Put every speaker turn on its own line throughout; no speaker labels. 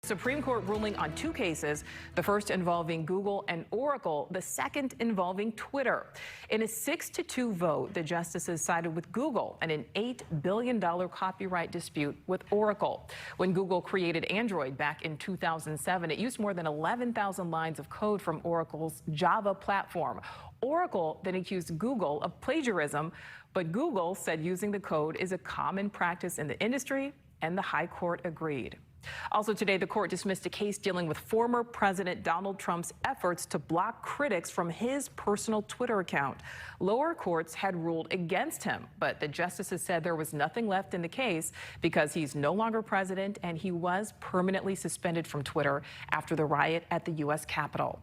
Supreme Court ruling on two cases, the first involving Google and Oracle, the second involving Twitter. In a 6-2 vote, the justices sided with Google in an $8 billion copyright dispute with Oracle. When Google created Android back in 2007, it used more than 11,000 lines of code from Oracle's Java platform. Oracle then accused Google of plagiarism, but Google said using the code is a common practice in the industry, and the High Court agreed. Also today, the court dismissed a case dealing with former President Donald Trump's efforts to block critics from his personal Twitter account. Lower courts had ruled against him, but the justices said there was nothing left in the case because he's no longer president and he was permanently suspended from Twitter after the riot at the U.S. Capitol.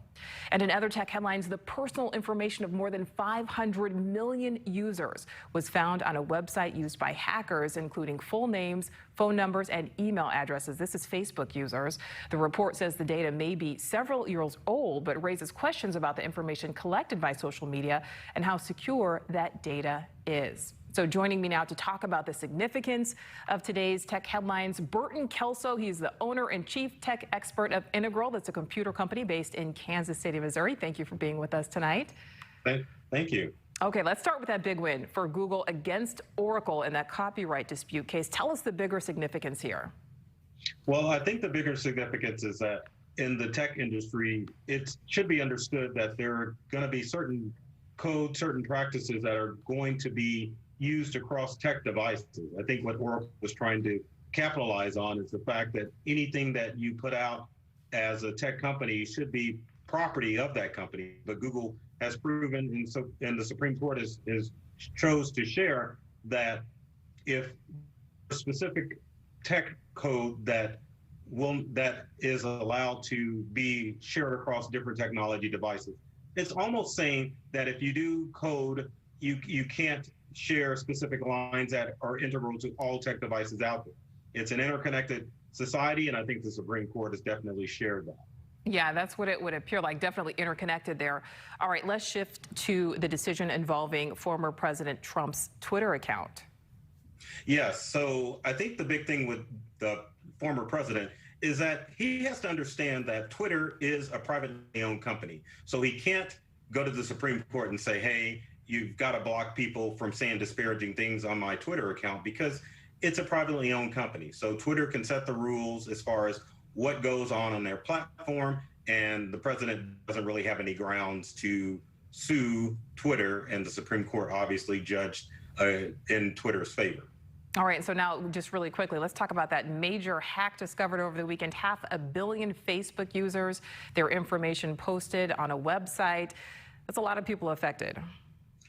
And in other tech headlines, the personal information of more than 500 million users was found on a website used by hackers, including full names, phone numbers, and email addresses. This is Facebook users. The report says the data may be several years old, but raises questions about the information collected by social media and how secure that data is. So joining me now to talk about the significance of today's tech headlines, Burton Kelso. He's the owner and chief tech expert of Integral. That's a computer company based in Kansas City, Missouri. Thank you for being with us tonight.
Thank you.
Okay, let's start with that big win for Google against Oracle in that copyright dispute case. Tell us the bigger significance here.
Well, I think the bigger significance is that in the tech industry, it should be understood that there are going to be certain code, certain practices that are going to be used across tech devices. I think what Oracle was trying to capitalize on is the fact that anything that you put out as a tech company should be property of that company. But Google has proven, and the Supreme Court is chose to share that if a specific tech code that is allowed to be shared across different technology devices, it's almost saying that if you do code, you can't share specific lines that are integral to all tech devices out there. It's an interconnected society, and I think the Supreme Court has definitely shared that.
Yeah, that's what it would appear like, definitely interconnected there. All right, let's shift to the decision involving former President Trump's Twitter account.
Yes, so I think the big thing with the former president is that he has to understand that Twitter is a privately owned company. So he can't go to the Supreme Court and say, hey, you've got to block people from saying disparaging things on my Twitter account, because it's a privately owned company. So Twitter can set the rules as far as what goes on their platform, and the president doesn't really have any grounds to sue Twitter, and the Supreme Court obviously judged in Twitter's favor.
All right, so now just really quickly, let's talk about that major hack discovered over the weekend. 500 million Facebook users, their information posted on a website. That's a lot of people affected.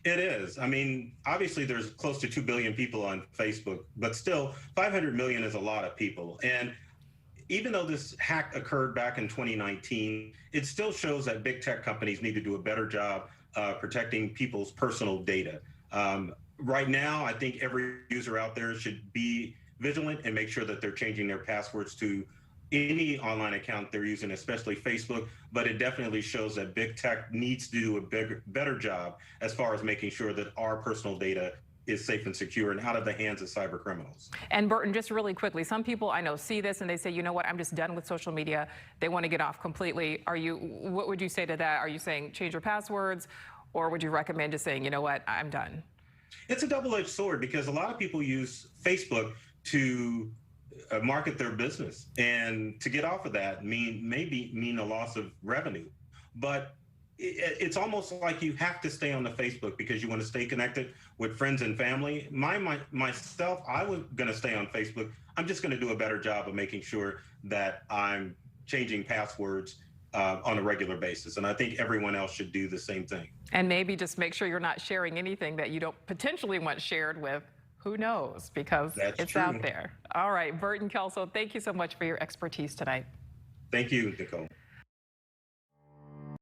It is. I mean, obviously there's close to 2 billion people on Facebook, but still 500 million is a lot of people. And even though this hack occurred back in 2019, it still shows that big tech companies need to do a better job protecting people's personal data. Right now, I think every user out there should be vigilant and make sure that they're changing their passwords to any online account they're using, especially Facebook. But it definitely shows that big tech needs to do a better job as far as making sure that our personal data is safe and secure and out of the hands of cyber criminals.
And Burton, just really quickly, some people I know see this and they say, you know what, I'm just done with social media. They want to get off completely. What would you say to that? Are you saying change your passwords, or would you recommend just saying, you know what, I'm done?
It's a double-edged sword, because a lot of people use Facebook to market their business, and to get off of that maybe mean a loss of revenue. But it's almost like you have to stay on the Facebook because you want to stay connected with friends and family. Myself, I was going to stay on Facebook. I'm just going to do a better job of making sure that I'm changing passwords on a regular basis. And I think everyone else should do the same thing.
And maybe just make sure you're not sharing anything that you don't potentially want shared with who knows, because it's out there. All right, Burton Kelso, thank you so much for your expertise tonight.
Thank you, Nicole.